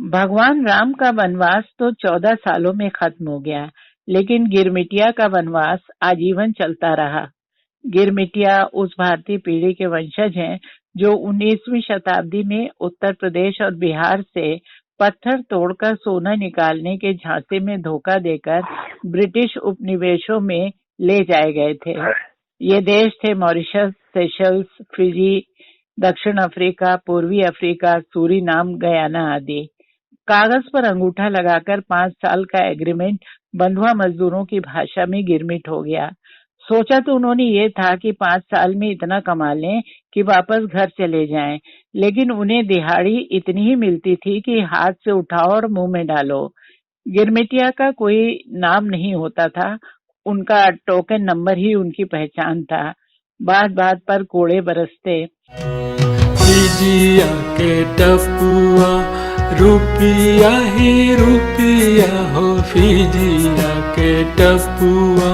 भगवान राम का वनवास तो 14 सालों में खत्म हो गया, लेकिन गिरमिटिया का वनवास आजीवन चलता रहा। गिरमिटिया उस भारतीय पीढ़ी के वंशज हैं जो 19वीं शताब्दी में उत्तर प्रदेश और बिहार से पत्थर तोड़कर सोना निकालने के झांसे में धोखा देकर ब्रिटिश उपनिवेशों में ले जाए गए थे। ये देश थे मॉरिशस, सेशल्स, फिजी, दक्षिण अफ्रीका, पूर्वी अफ्रीका, सूरीनाम, गयाना आदि। कागज पर अंगूठा लगाकर 5 साल का एग्रीमेंट बंधुआ मजदूरों की भाषा में गिरमिट हो गया। सोचा तो उन्होंने ये था कि 5 साल में इतना कमा लें कि वापस घर चले जाएं, लेकिन उन्हें दिहाड़ी इतनी ही मिलती थी कि हाथ से उठाओ और मुंह में डालो। गिरमिटिया का कोई नाम नहीं होता था, उनका टोकन नंबर ही उनकी पहचान था। बात बात पर कोड़े बरसते। फिजिया के टपुआ रुपिया ही रुपिया हो, फिजिया के टपुआ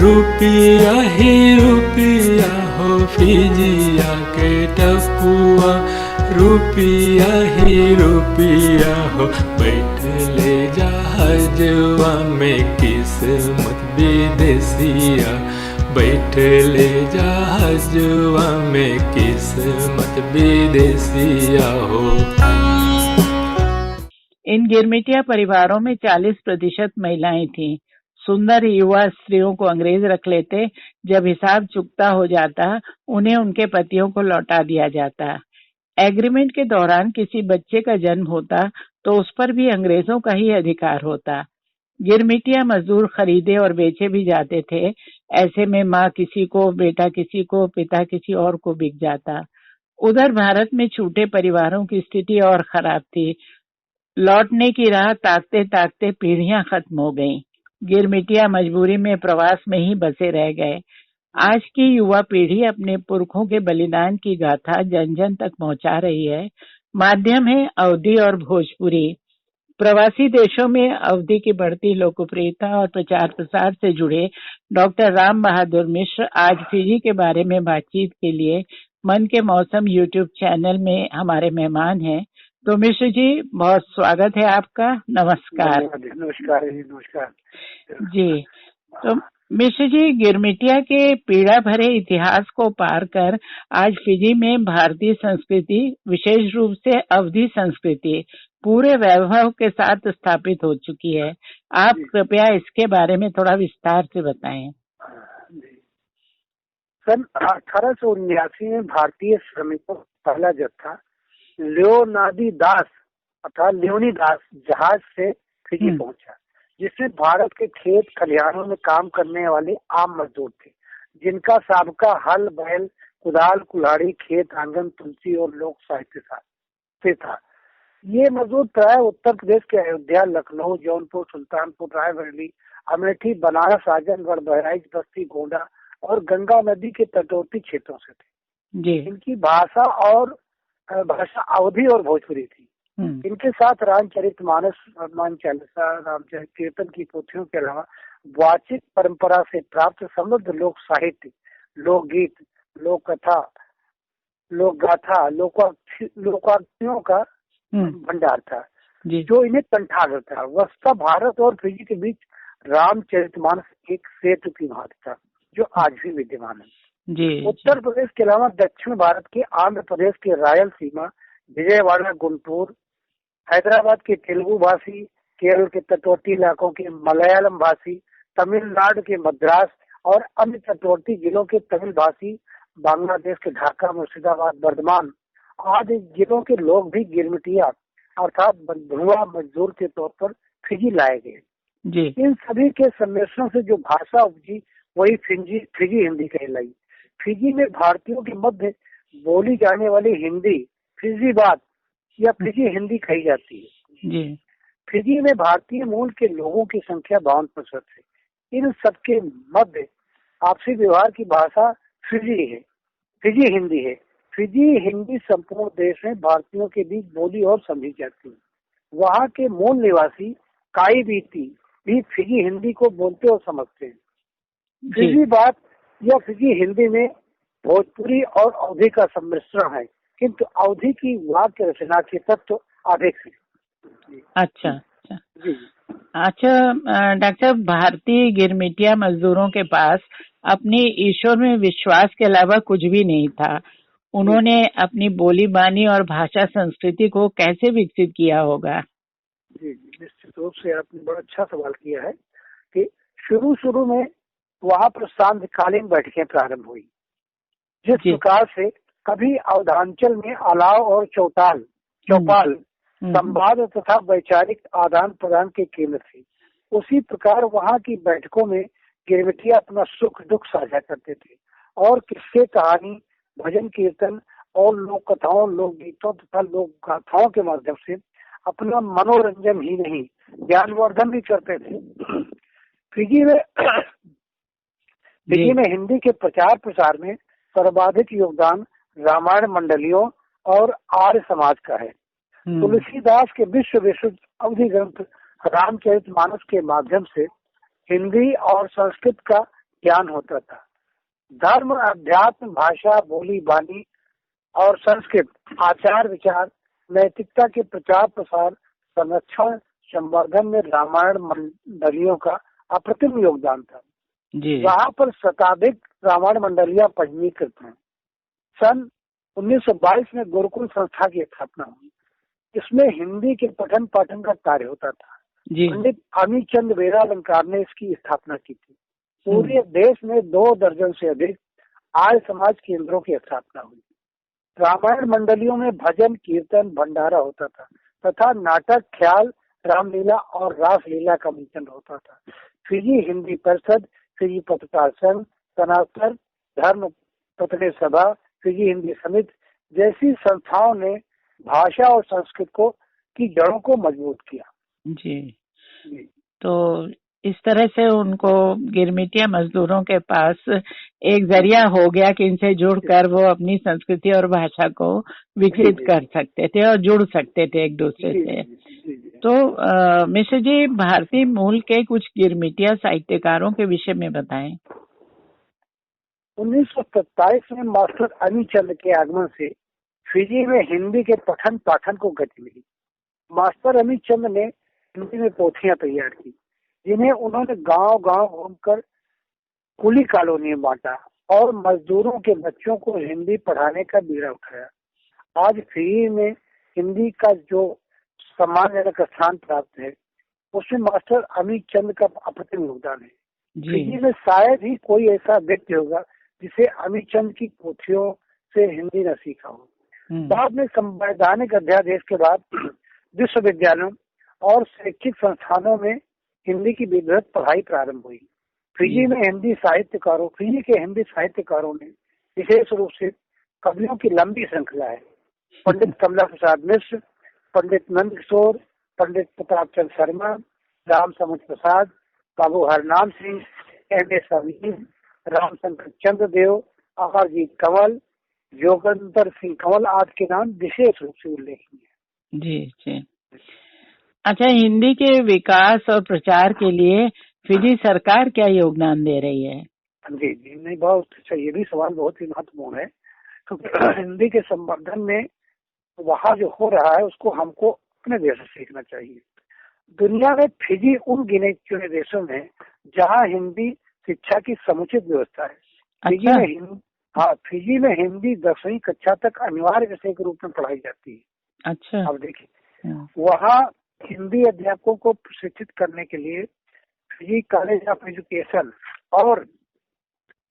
रुपिया ही रुपिया हो, फिजिया के टपुआ रुपिया ही रुपिया हो। बैठ ले जहाजवा में किस्मत विदेशिया, बैठ ले जहाजवा में किस्मत विदेशिया हो। इन गिरमिटिया परिवारों में 40% महिलाएं थीं। सुंदर युवा स्त्रियों को अंग्रेज रख लेते, जब हिसाब चुकता हो जाता उन्हें उनके पतियों को लौटा दिया जाता। एग्रीमेंट के दौरान किसी बच्चे का जन्म होता तो उस पर भी अंग्रेजों का ही अधिकार होता। गिरमिटिया मजदूर खरीदे और बेचे भी जाते थे। ऐसे में माँ किसी को, बेटा किसी को, पिता किसी और को बिक जाता। उधर भारत में छूटे परिवारों की स्थिति और खराब थी। लौटने की राह ताकते ताकते पीढ़ियां खत्म हो गईं। गिरमिटिया मजबूरी में प्रवास में ही बसे रह गए। आज की युवा पीढ़ी अपने पुरखों के बलिदान की गाथा जन जन तक पहुंचा रही है। माध्यम है अवधी और भोजपुरी। प्रवासी देशों में अवधी की बढ़ती लोकप्रियता और प्रचार प्रसार से जुड़े डॉक्टर राम बहादुर मिश्र आज फिजी के बारे में बातचीत के लिए मन के मौसम यूट्यूब चैनल में हमारे मेहमान हैं। तो मिश्र जी, बहुत स्वागत है आपका। नमस्कार। नमस्कार नमस्कार जी। तो मिश्र जी, गिरमिटिया के पीड़ा भरे इतिहास को पार कर आज फिजी में भारतीय संस्कृति, विशेष रूप से अवधी संस्कृति, पूरे वैभव के साथ स्थापित हो चुकी है। आप कृपया इसके बारे में थोड़ा विस्तार से बताएं। सन 1879 में भारतीय श्रमिकों का पहला जत्था लियोनादी दास अर्थात लियोनी दास जहाज से फिजी पहुंचा, जिसमें भारत के खेत खलिहानों में काम करने वाले आम मजदूर थे, जिनका साबका हल बैल, कुदाल, कुल्हाड़ी, खेत आंगन, तुलसी और लोक साहित्य से था। ये मजदूर प्राय उत्तर प्रदेश के अयोध्या, लखनऊ, जौनपुर, सुल्तानपुर, रायबरेली, अमेठी, बनारस, आजमगढ़, बहराइच, बस्ती, गोंडा और गंगा नदी के तटवर्ती क्षेत्रों से थे। जी। इनकी भाषा अवधी और भोजपुरी थी। इनके साथ रामचरितमानस, हनुमान चालीसा, रामचरित कीर्तन की पोथियों के अलावा वाचिक परंपरा से प्राप्त समृद्ध लोक साहित्य, लोकगीत, लोक कथा, लोक गाथा, लोकार्थियों का भंडार था, जो इन्हें कंठाग्र था। वस्तुतः भारत और फिजी के बीच रामचरितमानस एक सेतु की भांति था, जो आज भी विद्यमान है। उत्तर प्रदेश के अलावा दक्षिण भारत के आंध्र प्रदेश के रायलसीमा, विजयवाड़ा, गुंटूर, हैदराबाद के तेलुगु भाषी, केरल के तटवर्ती इलाकों के मलयालम भाषी, तमिलनाडु के मद्रास और अन्य तटवर्ती जिलों के तमिल भाषी, बांग्लादेश के ढाका, मुर्शिदाबाद, बर्धमान आदि जिलों के लोग भी गिरमिटिया अर्थात बंधुआ मजदूर के तौर पर फिजी लाए गए। इन सभी के सम्मिश्रण से जो भाषा उपजी वही फिजी हिंदी कहलाई। फिजी में भारतीयों के मध्य बोली जाने वाली हिंदी फिजी बात या फिजी हिंदी कही जाती है। फिजी में भारतीय मूल के लोगों की संख्या 52% है। इन सबके मध्य आपसी व्यवहार की भाषा फिजी हिंदी है। फिजी हिंदी संपूर्ण देश में भारतीयों के बीच बोली और समझी जाती है। वहाँ के मूल निवासी काई बीती भी फिजी हिंदी को बोलते और समझते हैं। फिजी बात या फिजी हिंदी में भोजपुरी और अवधी का सम्मिश्रण है, किंतु अवधी की वाक्य रचना के तत्व अधिक है। अच्छा अच्छा जी। अच्छा डॉक्टर, भारतीय गिरमिटिया मजदूरों के पास अपने ईश्वर में विश्वास के अलावा कुछ भी नहीं था। उन्होंने अपनी बोली बानी और भाषा संस्कृति को कैसे विकसित किया होगा? जी जी, निश्चित रूप से आपने बड़ा अच्छा सवाल किया है कि शुरू में वहाँ पर सांध्यकालीन बैठकें प्रारंभ हुई। जिस प्रकार से कभी अवधांचल में अलाव और चौपाल संवाद तथा वैचारिक आदान प्रदान के केंद्र थे, उसी प्रकार वहाँ की बैठकों में गिरमिटिया अपना सुख दुख साझा करते थे और किस्से, कहानी, भजन कीर्तन और लोक कथाओं, लोकगीतों तथा लोक गाथाओं के माध्यम से अपना मनोरंजन ही नहीं, ज्ञानवर्धन भी करते थे। फिजी में हिंदी के प्रचार प्रसार में सर्वाधिक योगदान रामायण मंडलियों और आर्य समाज का है। तुलसीदास के विश्व विशुद्ध अवधि ग्रंथ रामचरितमानस के माध्यम से हिंदी और संस्कृत का ज्ञान होता था। धर्म, अध्यात्म, भाषा, बोली बानी और संस्कृत, आचार विचार, नैतिकता के प्रचार प्रसार, संरक्षण, संवर्धन में रामायण मंडलियों का अप्रतिम योगदान था। वहाँ पर शताधिक रामायण मंडलियां पंजीकृत हैं। सन 1922 में गुरुकुल संस्था की स्थापना हुई। इसमें हिंदी के पठन पाठन का कार्य होता था। पंडित अमीचंद वेरालंकार ने इसकी स्थापना की थी। पूरे देश में 2 दर्जन से अधिक आर्य समाज केंद्रों की स्थापना हुई। रामायण मंडलियों में भजन, कीर्तन, भंडारा होता था तथा नाटक, ख्याल, रामलीला और रासलीला का मंचन होता था। फिजी हिंदी परिषद, फिजी पत्रकार संघ, सनातन धर्म पत्नी सभा, फिजी हिंदी समिति जैसी संस्थाओं ने भाषा और संस्कृत को की जड़ों को मजबूत किया। जी। तो इस तरह से उनको गिरमिटिया मजदूरों के पास एक जरिया हो गया कि इनसे जुड़कर वो अपनी संस्कृति और भाषा को विकसित कर सकते थे और जुड़ सकते थे एक दूसरे से। तो मिश्र जी, भारतीय मूल के कुछ गिरमिटिया साहित्यकारों के विषय में बताएं। 1927 में मास्टर अमीचंद के आगमन से फिजी में हिंदी के पठन पाठन को गति मिली। मास्टर अमीचंद ने हिंदी में पोथियां तैयार की, जिन्हें उन्होंने गांव-गांव घूमकर कुली कॉलोनी में बांटा और मजदूरों के बच्चों को हिंदी पढ़ाने का बीड़ा उठाया। आज फिजी में हिंदी का जो सम्मानजनक स्थान प्राप्त है, उसमें मास्टर अमीचंद का अप्रतिम योगदान है। फिजी में शायद ही कोई ऐसा व्यक्ति होगा जिसे अमीचंद की पोथियों से हिंदी न सीखा हो। बाद में संवैधानिक अध्यादेश के बाद विश्वविद्यालयों और शैक्षिक संस्थानों में हिंदी की विधिवत पढ़ाई प्रारंभ हुई। फिजी के हिंदी साहित्यकारों ने विशेष रूप से कवियों की लंबी श्रृंखला है। पंडित कमला प्रसाद मिश्र, पंडित नंद किशोर, पंडित प्रताप चंद्र शर्मा, राम समुद्र प्रसाद, बाबू हरनाम सिंह, M.A. समीर, रामशंकर चंद्रदेव, अमरजीत कंवल, योगेंद्र सिंह कंवल आदि के नाम विशेष रूप से उल्लेखनीय है। जी। अच्छा, हिंदी के विकास और प्रचार के लिए फिजी सरकार क्या योगदान दे रही है? जी, नहीं, बहुत अच्छा, ये भी सवाल बहुत ही महत्वपूर्ण है, क्योंकि हिंदी के संवर्धन में वहाँ जो हो रहा है उसको हमको अपने देश से सीखना चाहिए। दुनिया में फिजी उन गिने चुने देशों में जहाँ हिंदी शिक्षा की समुचित व्यवस्था है। फिजी में हिंदी 10वीं कक्षा तक अनिवार्य विषय के रूप में पढ़ाई जाती है। अच्छा। अब देखिए, वहाँ हिंदी अध्यापकों को प्रशिक्षित करने के लिए फिजी कॉलेज ऑफ एजुकेशन और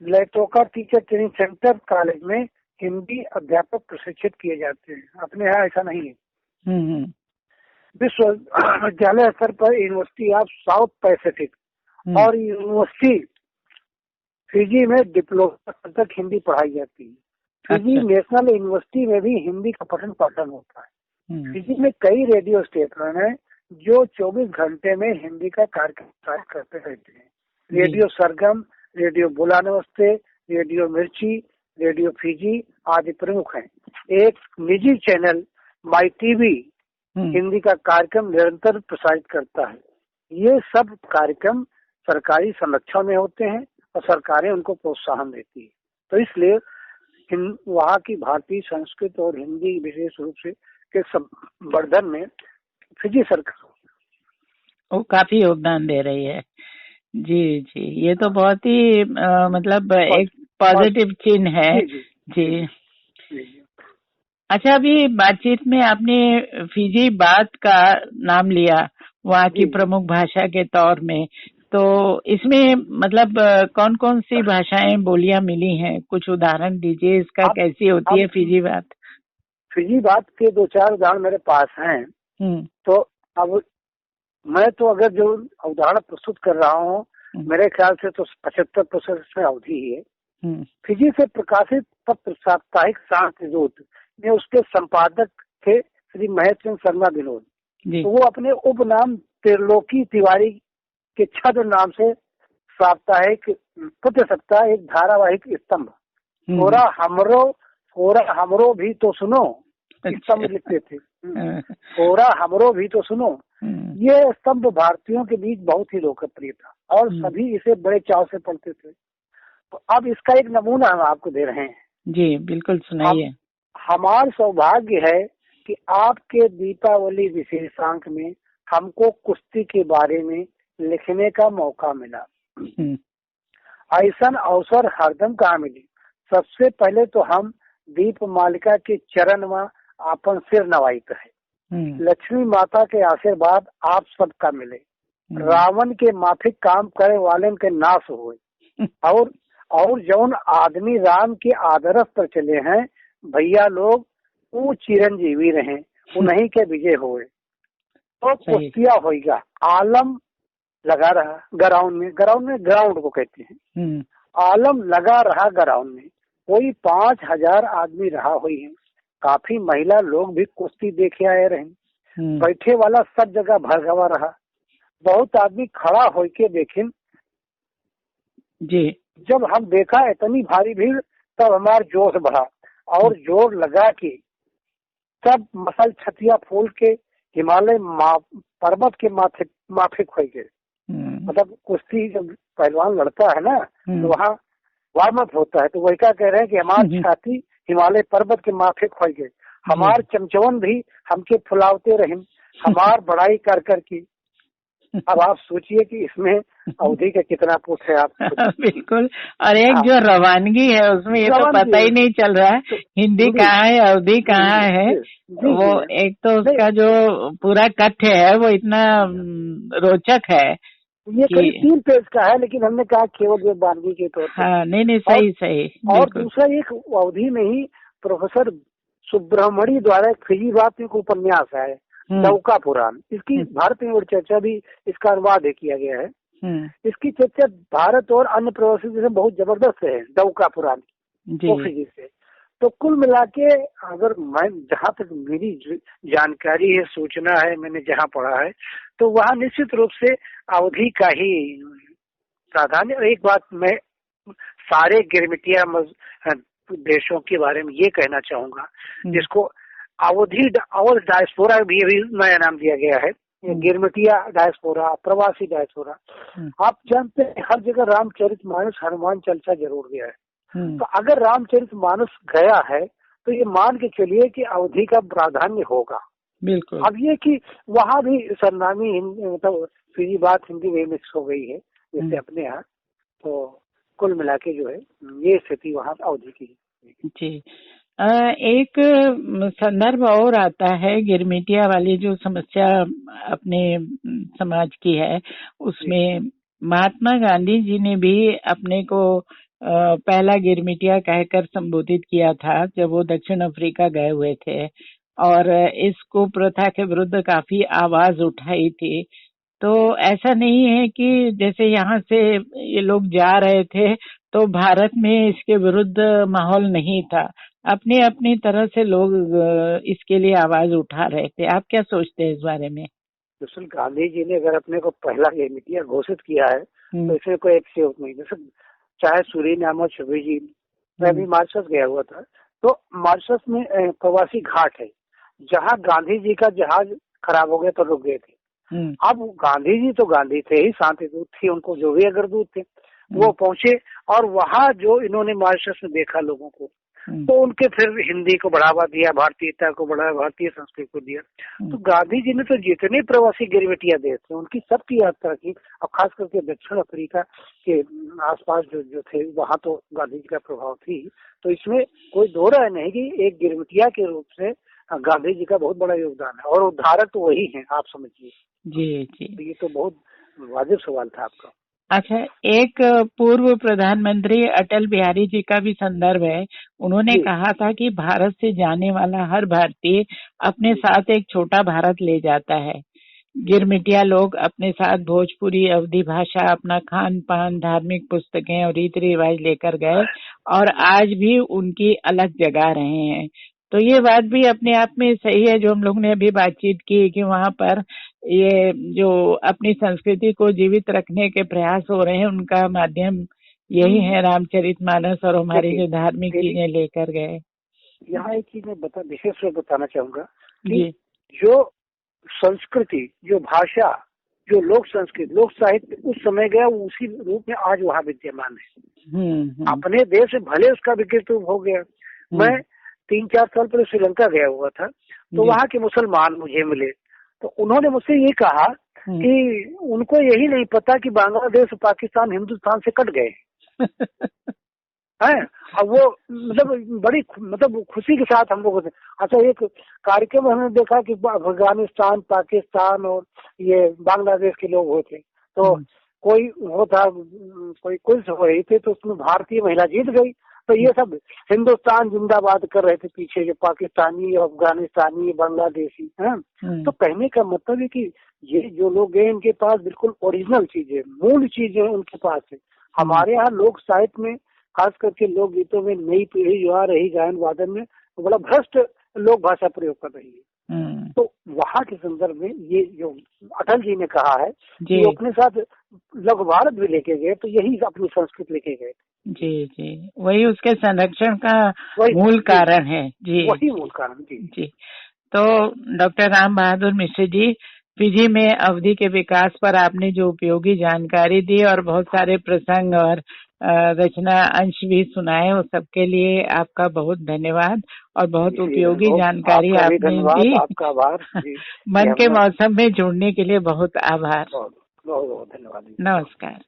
लेटोका टीचर ट्रेनिंग सेंटर कॉलेज में हिंदी अध्यापक प्रशिक्षित किए जाते हैं। अपने यहाँ ऐसा नहीं है। विश्वविद्यालय स्तर पर यूनिवर्सिटी ऑफ साउथ पैसिफिक और यूनिवर्सिटी फिजी में डिप्लोमा तक हिंदी पढ़ाई जाती है। फिजी नेशनल यूनिवर्सिटी में भी हिंदी का पठन पाठन होता है। फिजी में कई रेडियो स्टेशन हैं जो 24 घंटे में हिंदी का कार्यक्रम करते रहते हैं। रेडियो सरगम, रेडियो बुला नमस्ते, रेडियो मिर्ची, रेडियो फिजी आदि प्रमुख हैं। एक निजी चैनल माई टीवी हिंदी का कार्यक्रम निरंतर प्रसारित करता है। ये सब कार्यक्रम सरकारी संरक्षण में होते हैं और सरकारें उनको प्रोत्साहन देती है। तो इसलिए वहाँ की भारतीय संस्कृत और हिंदी विशेष रूप से के संवर्धन में फिजी सरकार वो काफी योगदान दे रही है। जी जी, ये तो बहुत ही मतलब एक पॉजिटिव चिन्ह है। जी। अच्छा, अभी बातचीत में आपने फिजी बात का नाम लिया वहाँ की प्रमुख भाषा के तौर में, तो इसमें मतलब कौन कौन सी भाषाएं बोलियां मिली हैं? कुछ उदाहरण दीजिए इसका, कैसी होती है फिजी बात? फिजी बात के 2-4 उदाहरण मेरे पास हैं। तो अब मैं तो अगर जो उदाहरण प्रस्तुत कर रहा हूँ, मेरे ख्याल से तो 75% इसमें अवधि ही है। फिजी से प्रकाशित पत्र साप्ताहिक शांतिदूत में उसके संपादक थे श्री महेश चंद्र शर्मा विनोद। तो वो अपने उपनाम त्रिलोकी तिवारी के छद्म नाम से साप्ताहिक प्रति सप्ताह एक धारावाहिक स्तंभ होरा हमरो भी तो सुनो स्तंभ लिखते थे। होरा हमरो भी तो सुनो, ये स्तंभ भारतीयों के बीच बहुत ही लोकप्रिय था और सभी इसे बड़े चाव से पढ़ते थे। तो अब इसका एक नमूना हम आपको दे रहे हैं। जी बिल्कुल, सुनाइए। हमारा सौभाग्य है कि आपके दीपावली विशेषांक में हमको कुश्ती के बारे में लिखने का मौका मिला। ऐसा अवसर हरदम कहाँ मिली। सबसे पहले तो हम दीप मालिका के चरण में आपन सिर नवाइत है। लक्ष्मी माता के आशीर्वाद आप सबका मिले। रावण के माफिक काम करे वाले के नाश हुए और जौन आदमी राम के आदर्श पर चले हैं भैया लोग, वो चिरंजीवी रहे, उन्हीं के विजय हुए। तो कुश्तिया होगा, आलम लगा रहा ग्राउंड में ग्राउंड को कहते हैं। आलम लगा रहा ग्राउंड में, कोई 5000 आदमी रहा हुई है। काफी महिला लोग भी कुश्ती देखे आए रहे। बैठे वाला सब जगह भरगवा रहा। बहुत आदमी खड़ा होके देखे। जी, जब हम देखा इतनी भारी भीड़, तब हमारा जोश बढ़ा और जोर लगा के सब मसल छतिया फूल के हिमालय पर्वत के माफिक हो गए। मतलब कुश्ती जब पहलवान लड़ता है ना, तो वहाँ वार्म अप होता है। तो वही क्या कह रहे हैं कि हमारी छाती हिमालय पर्वत के माफिक हो गए। हमार चमचवन भी हमके फुलावते रहे, हमार बड़ाई कर की। अब आप सोचिए कि इसमें अवधि का कितना पुट है। आप बिल्कुल, और एक जो रवानगी है उसमें ये तो पता ही नहीं चल रहा है हिंदी कहाँ है, अवधि कहाँ है। वो एक तो उसका जो पूरा कथ्य है वो इतना रोचक है। ये करीब 3 पेज का है, लेकिन हमने कहा केवल रवानगी के तौर पर। हाँ, नहीं सही। और दूसरा एक अवधि में ही प्रोफेसर सुब्रमण्य द्वारा एक फिजी बात में उपन्यास है डौका पुराण। इसकी भारत में और चर्चा भी, इसका अनुवाद किया गया है। इसकी चर्चा भारत और अन्य प्रवासी से बहुत जबरदस्त है डौका पुराण फिजी से। तो कुल मिला के अगर मैं जहाँ तक मेरी जानकारी है, सूचना है, मैंने जहाँ पढ़ा है, तो वहाँ निश्चित रूप से अवधि का ही प्राधान्य। और एक बात मैं सारे गिरमिटिया देशों के बारे में ये कहना चाहूंगा, जिसको अवधि और डायस्पोरा भी अभी नया नाम दिया गया है, गिरमिटिया डायस्पोरा, प्रवासी डायस्पोरा। आप जानते हैं हर जगह रामचरितमानस हनुमान चालीसा जरूर गया है। तो अगर रामचरितमानस गया है तो ये मान के चलिए कि अवधि का प्राधान्य होगा। बिल्कुल। अब ये कि वहाँ भी सरनामी मतलब फिजी बात हिंदी में मिक्स हो गई है जैसे अपने यहाँ। तो कुल मिला के जो है ये स्थिति वहाँ अवधि की। जी, एक संदर्भ और आता है गिरमिटिया वाली जो समस्या अपने समाज की है, उसमें महात्मा गांधी जी ने भी अपने को पहला गिरमिटिया कहकर संबोधित किया था जब वो दक्षिण अफ्रीका गए हुए थे और इस कुप्रथा के विरुद्ध काफी आवाज उठाई थी। तो ऐसा नहीं है कि जैसे यहाँ से ये लोग जा रहे थे तो भारत में इसके विरुद्ध माहौल नहीं था, अपनी अपनी तरह से लोग इसके लिए आवाज उठा रहे थे। आप क्या सोचते हैं इस बारे में? दरअसल गांधी जी ने अगर अपने को पहला गिरमिटिया घोषित किया है तो इसमें कोई एक्सक्यूज नहीं। जैसे चाहे सूरीनाम छवि जी, मैं भी मॉरिशस गया हुआ था, तो मॉरिशस में प्रवासी घाट है जहाँ गांधी जी का जहाज खराब हो गया तो रुक गए थे। अब गांधी जी तो गांधी थे ही, शांतिदूत थे, उनको जो भी अग्रदूत थे वो पहुंचे और वहाँ जो इन्होंने मॉरिशस में देखा लोगों को, तो उनके फिर हिंदी को बढ़ावा दिया, भारतीयता को बढ़ावा, भारतीय संस्कृति को दिया। तो गांधी जी ने तो जितने प्रवासी गिरमिटिया देश थे उनकी सबकी यात्रा की, और खास करके दक्षिण अफ्रीका के आसपास जो थे वहां तो गांधी जी का प्रभाव थी। तो इसमें कोई दो राय नहीं कि एक गिरमिटिया के रूप से गांधी जी का बहुत बड़ा योगदान है, और उद्धारक तो वही है, आप समझिए। जी जी, तो ये तो बहुत वाजिब सवाल था आपका। अच्छा, एक पूर्व प्रधानमंत्री अटल बिहारी जी का भी संदर्भ है। उन्होंने कहा था कि भारत से जाने वाला हर भारतीय अपने साथ एक छोटा भारत ले जाता है। गिरमिटिया लोग अपने साथ भोजपुरी, अवधी भाषा, अपना खान पान, धार्मिक पुस्तकें और रीति रिवाज लेकर गए और आज भी उनकी अलग जगा रहे हैं। तो ये बात भी अपने आप में सही है जो हम लोग ने अभी बातचीत की कि वहाँ पर ये जो अपनी संस्कृति को जीवित रखने के प्रयास हो रहे हैं उनका माध्यम यही है रामचरितमानस और हमारी जो धार्मिक चीजें लेकर गए। यहाँ एक चीज मैं विशेष रूप बताना चाहूंगा कि जो संस्कृति, जो भाषा, जो लोक संस्कृति, लोक साहित्य उस समय गया वो उसी रूप में आज वहाँ विद्यमान है। अपने देश में भले उसका विकृत हो गया। मैं 3-4 साल पहले श्रीलंका गया हुआ था, तो वहाँ के मुसलमान मुझे मिले, तो उन्होंने मुझसे ये कहा कि उनको यही नहीं पता कि बांग्लादेश और पाकिस्तान हिंदुस्तान से कट गए हैं। अब वो बड़ी खुशी के साथ हम लोग, अच्छा एक कार्यक्रम हमने देखा कि अफगानिस्तान, पाकिस्तान और ये बांग्लादेश के लोग होते, तो कोई वो था, कोई क्विज हो रही थी, तो उसमें भारतीय महिला जीत गई। तो ये सब हिंदुस्तान जिंदाबाद कर रहे थे पीछे, जो पाकिस्तानी, अफगानिस्तानी, बांग्लादेशी हैं। तो कहने का मतलब है कि ये जो लोग हैं इनके पास बिल्कुल ओरिजिनल चीजें, मूल चीजें उनके पास है। हमारे यहाँ लोक साहित्य में, खास करके लोक गीतों में नई पीढ़ी जो आ रही गायन वादन में बड़ा भ्रष्ट लोक भाषा प्रयोग कर रही है। तो वहाँ के संदर्भ में ये जो अटल जी ने कहा है कि अपने साथ लघु भारत भी लेके गए, तो यही अपनी संस्कृति लेके गए। जी जी, वही उसके संरक्षण का मूल कारण है। जी, वही मूल कारण। जी जी। तो डॉक्टर राम बहादुर मिश्र जी, फिजी में अवधि के विकास पर आपने जो उपयोगी जानकारी दी और बहुत सारे प्रसंग और रचना अंश भी सुनाए, उस सबके लिए आपका बहुत धन्यवाद और बहुत उपयोगी जानकारी आपने दी। आपका आभार। मन के मौसम में जुड़ने के लिए बहुत आभार। बहुत बहुत धन्यवाद। नमस्कार।